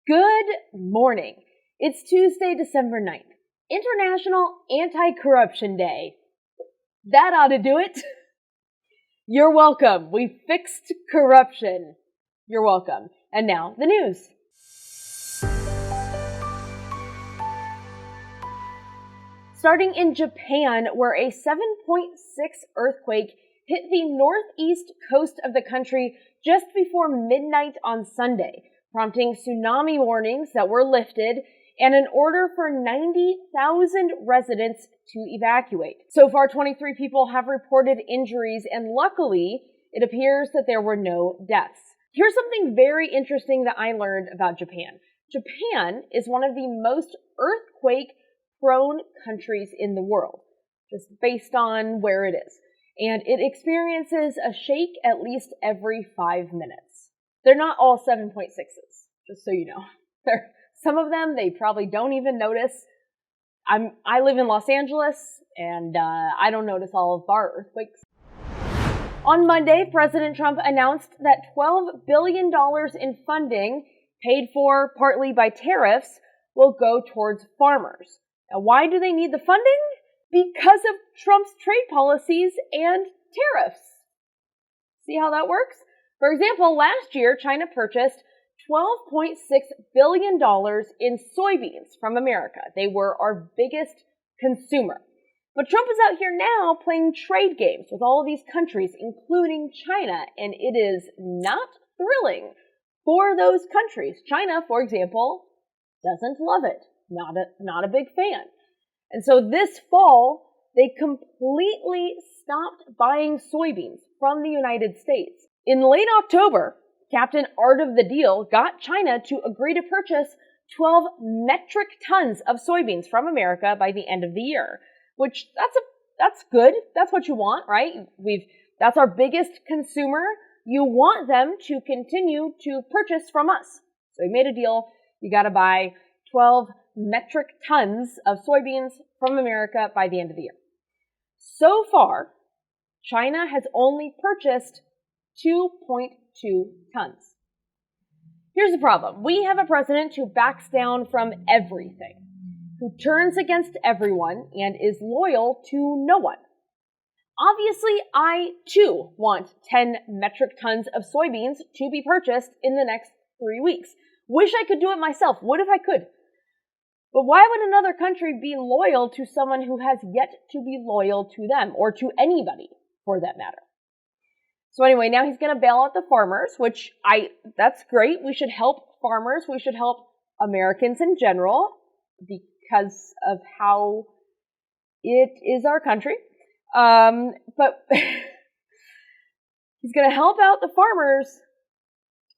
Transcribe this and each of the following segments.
Good morning. It's Tuesday, December 9th, International Anti-Corruption Day. That ought to do it. You're welcome. We fixed corruption. You're welcome. And now, the news. Starting in Japan, where a 7.6 earthquake hit the northeast coast of the country just before midnight on Sunday, prompting tsunami warnings that were lifted and an order for 90,000 residents to evacuate. So far, 23 people have reported injuries, and luckily, it appears that there were no deaths. Here's something very interesting that I learned about Japan. Japan is one of the most earthquake-prone countries in the world, just based on where it is. And it experiences a shake at least every 5 minutes. They're not all 7.6s, just so you know. Some of them, they probably don't even notice. I live in Los Angeles, and I don't notice all of our earthquakes. On Monday, President Trump announced that $12 billion in funding, paid for partly by tariffs, will go towards farmers. Now, why do they need the funding? Because of Trump's trade policies and tariffs. See how that works? For example, last year, China purchased $12.6 billion in soybeans from America. They were our biggest consumer. But Trump is out here now playing trade games with all of these countries, including China, and it is not thrilling for those countries. China, for example, doesn't love it. Not a big fan. And so this fall, they completely stopped buying soybeans from the United States. In late October, Captain Art of the Deal got China to agree to purchase 12 metric tons of soybeans from America by the end of the year, which that's good. That's what you want, right? That's our biggest consumer. You want them to continue to purchase from us. So we made a deal. You got to buy 12 metric tons of soybeans from America by the end of the year. So far, China has only purchased 2.2 tons. Here's the problem. We have a president who backs down from everything, who turns against everyone and is loyal to no one. Obviously, I too want 10 metric tons of soybeans to be purchased in the next 3 weeks. Wish I could do it myself. What if I could? But why would another country be loyal to someone who has yet to be loyal to them, or to anybody for that matter? So anyway, now he's going to bail out the farmers, which that's great. We should help farmers. We should help Americans in general because of how it is our country. But he's going to help out the farmers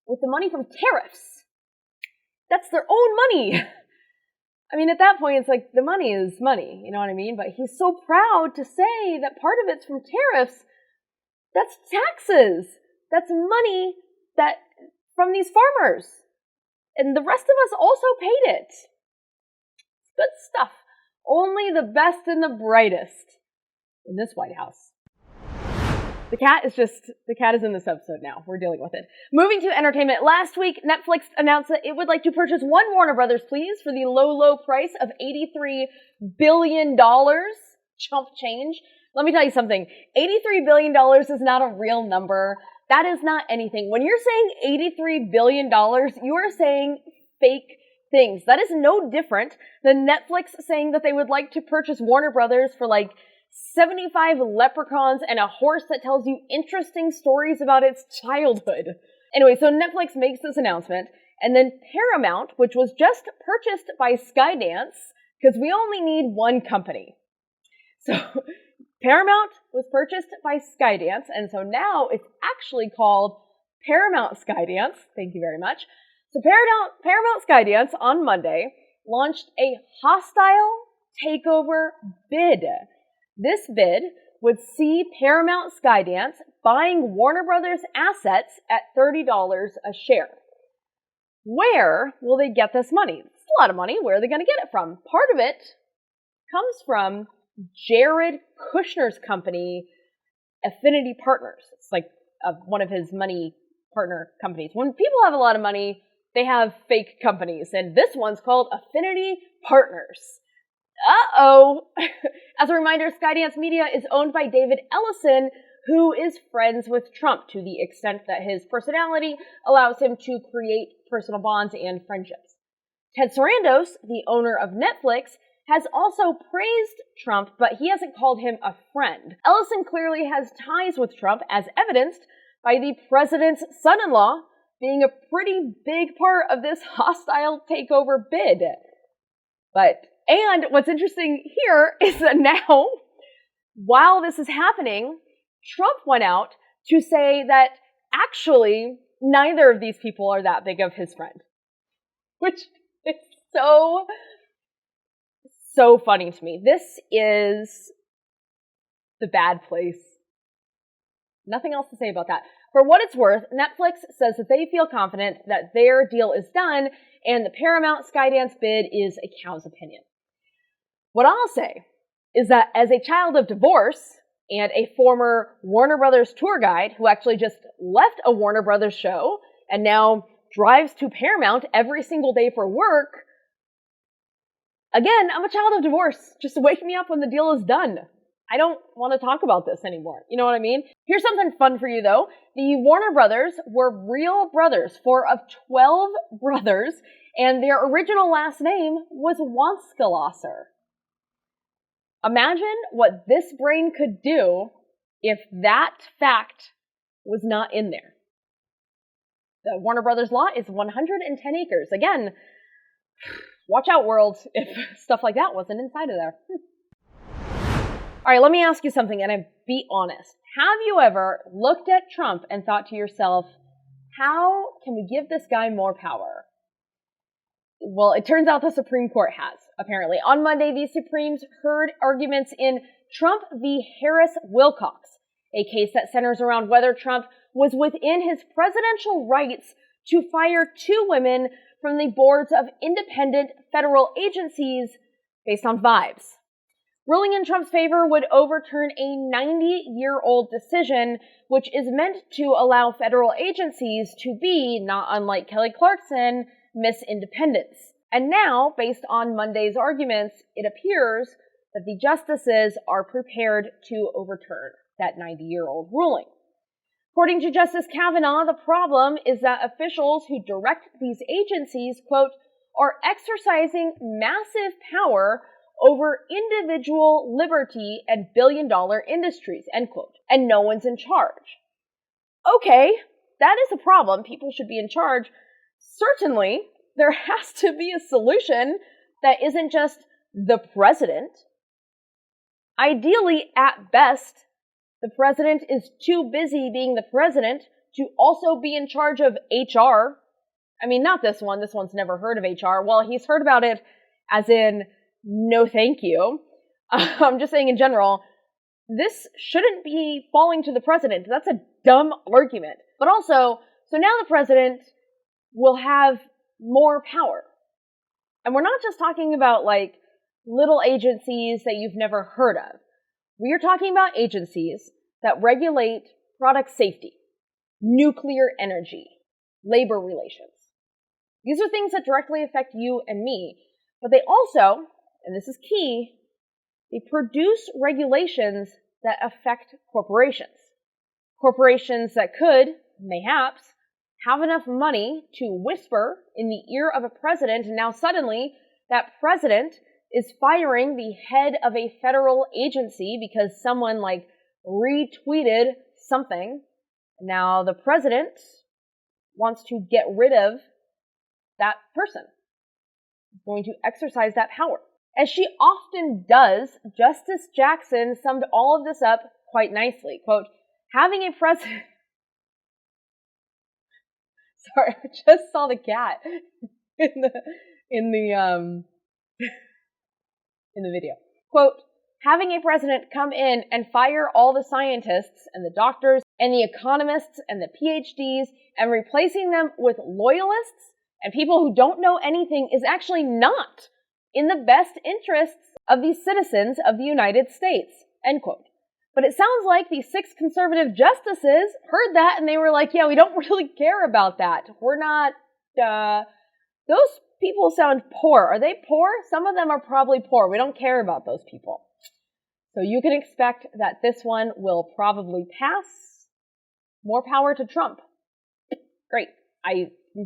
with the money from tariffs. That's their own money. I mean, at that point, it's like the money is money, you know what I mean? But he's so proud to say that part of it's from tariffs. That's taxes. That's money from these farmers. And the rest of us also paid it. Good stuff. Only the best and the brightest in this White House. The cat is in this episode now. We're dealing with it. Moving to entertainment. Last week, Netflix announced that it would like to purchase one Warner Brothers, please, for the low price of $83 billion. Chump change. Let me tell you something. $83 billion is not a real number. That is not anything. When you're saying $83 billion, you are saying fake things. That is no different than Netflix saying that they would like to purchase Warner Brothers for like 75 leprechauns and a horse that tells you interesting stories about its childhood. Anyway, so Netflix makes this announcement, and then Paramount, which was just purchased by Skydance, because we only need one company. So Paramount was purchased by Skydance, and so now it's actually called Paramount Skydance. Thank you very much. So Paramount Skydance on Monday launched a hostile takeover bid. This bid would see Paramount Skydance buying Warner Brothers assets at $30 a share. Where will they get this money? It's a lot of money. Where are they going to get it from? Part of it comes from Jared Kushner's company, Affinity Partners. It's like one of his money partner companies. When people have a lot of money, they have fake companies, and this one's called Affinity Partners. Uh-oh. As a reminder, Skydance Media is owned by David Ellison, who is friends with Trump to the extent that his personality allows him to create personal bonds and friendships. Ted Sarandos, the owner of Netflix, has also praised Trump, but he hasn't called him a friend. Ellison clearly has ties with Trump, as evidenced by the president's son-in-law being a pretty big part of this hostile takeover bid. And what's interesting here is that now, while this is happening, Trump went out to say that actually neither of these people are that big of his friend. Which is so funny to me. This is the bad place. Nothing else to say about that. For what it's worth, Netflix says that they feel confident that their deal is done and the Paramount Skydance bid is a cow's opinion. What I'll say is that as a child of divorce and a former Warner Brothers tour guide who actually just left a Warner Brothers show and now drives to Paramount every single day for work, again, I'm a child of divorce. Just wake me up when the deal is done. I don't want to talk about this anymore. You know what I mean? Here's something fun for you, though. The Warner Brothers were real brothers, 4 of 12 brothers, and their original last name was Wanskilosser. Imagine what this brain could do if that fact was not in there. The Warner Brothers lot is 110 acres. Again, watch out, world, if stuff like that wasn't inside of there. All right, let me ask you something, and be honest. Have you ever looked at Trump and thought to yourself, how can we give this guy more power? Well, it turns out the Supreme Court has, apparently. On Monday, the Supremes heard arguments in Trump v. Harris-Wilcox, a case that centers around whether Trump was within his presidential rights to fire 2 women from the boards of independent federal agencies based on vibes. Ruling in Trump's favor would overturn a 90-year-old decision, which is meant to allow federal agencies to be, not unlike Kelly Clarkson, Miss Independence. And now, based on Monday's arguments, it appears that the justices are prepared to overturn that 90-year-old ruling. According to Justice Kavanaugh, the problem is that officials who direct these agencies, quote, are exercising massive power over individual liberty and billion-dollar industries, end quote, and no one's in charge. Okay, that is a problem. People should be in charge. Certainly, there has to be a solution that isn't just the president. Ideally, at best, the president is too busy being the president to also be in charge of HR. I mean, not this one. This one's never heard of HR. Well, he's heard about it as in, no thank you. I'm just saying in general, this shouldn't be falling to the president. That's a dumb argument. But also, so now the president will have more power. And we're not just talking about like little agencies that you've never heard of. We are talking about agencies that regulate product safety, nuclear energy, labor relations. These are things that directly affect you and me, but they also, and this is key, they produce regulations that affect corporations. Corporations that could, mayhaps, have enough money to whisper in the ear of a president, and now suddenly that president is firing the head of a federal agency because someone like retweeted something. Now the president wants to get rid of that person. He's going to exercise that power. As she often does, Justice Jackson summed all of this up quite nicely. Quote, having a president... Sorry, I just saw the cat in the video. Quote, having a president come in and fire all the scientists and the doctors and the economists and the PhDs and replacing them with loyalists and people who don't know anything is actually not in the best interests of the citizens of the United States, end quote. But it sounds like the 6 conservative justices heard that and they were like, yeah, we don't really care about that. We're not Those people sound poor. Are they poor? Some of them are probably poor. We don't care about those people. So you can expect that this one will probably pass. More power to Trump. Great.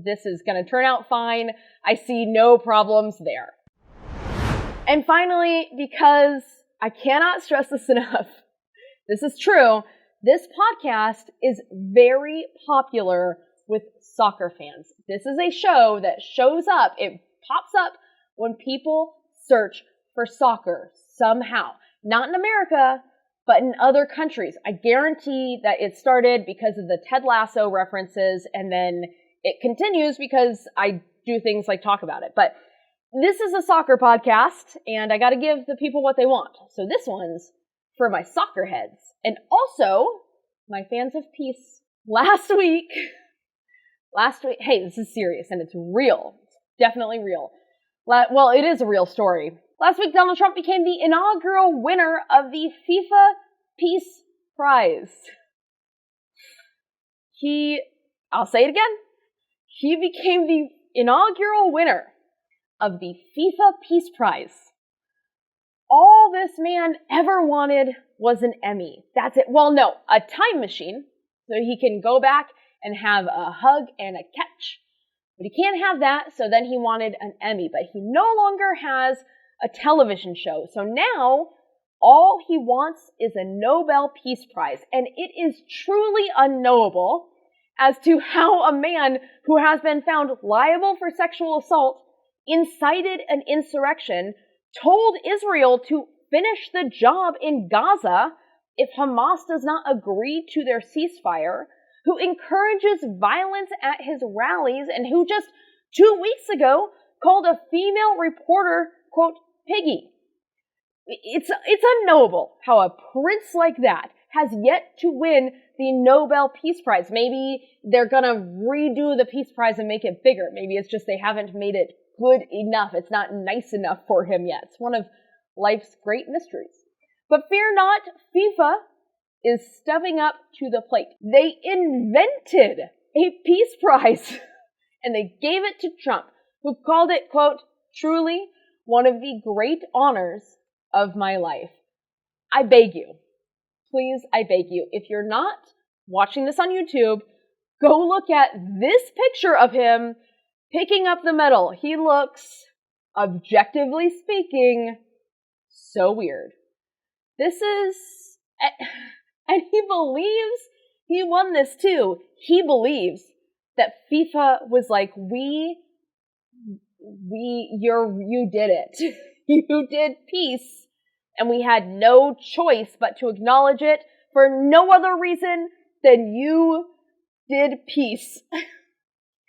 This is going to turn out fine. I see no problems there. And finally, because I cannot stress this enough, this is true, this podcast is very popular with soccer fans. This is a show that shows up, it pops up when people search for soccer somehow. Not in America, but in other countries. I guarantee that it started because of the Ted Lasso references, and then it continues because I do things like talk about it. But this is a soccer podcast, and I gotta give the people what they want. So this one's for my soccer heads, and also my fans of peace. Last week, hey, this is serious, and it's real. It's definitely real. Well, it is a real story. Last week, Donald Trump became the inaugural winner of the FIFA Peace Prize. I'll say it again. He became the inaugural winner of the FIFA Peace Prize. All this man ever wanted was an Emmy. That's it. Well, no, a time machine so he can go back and have a hug and a catch. But he can't have that, so then he wanted an Emmy. But he no longer has a television show. So now all he wants is a Nobel Peace Prize. And it is truly unknowable as to how a man who has been found liable for sexual assault, incited an insurrection, told Israel to finish the job in Gaza if Hamas does not agree to their ceasefire, who encourages violence at his rallies, and who just 2 weeks ago called a female reporter, quote, piggy. It's unknowable how a prince like that has yet to win the Nobel Peace Prize. Maybe they're gonna redo the Peace Prize and make it bigger. Maybe it's just they haven't made it good enough. It's not nice enough for him yet. It's one of life's great mysteries. But fear not, FIFA is stepping up to the plate. They invented a peace prize and they gave it to Trump, who called it, quote, truly one of the great honors of my life. I beg you, please, I beg you, if you're not watching this on YouTube, go look at this picture of him picking up the medal. He looks, objectively speaking, so weird. And he believes he won this too. He believes that FIFA was like, you did it. You did peace. And we had no choice but to acknowledge it for no other reason than you did peace.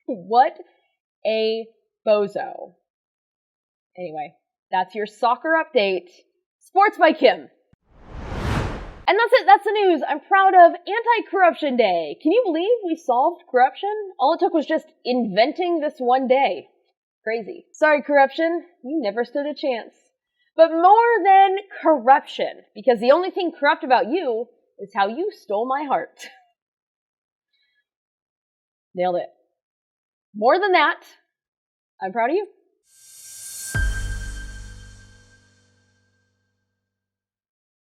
What a bozo. Anyway, that's your soccer update. Sports by Kim. And that's it. That's the news. I'm proud of Anti-Corruption Day. Can you believe we solved corruption? All it took was just inventing this one day. Crazy. Sorry, corruption. You never stood a chance. But more than corruption, because the only thing corrupt about you is how you stole my heart. Nailed it. More than that, I'm proud of you.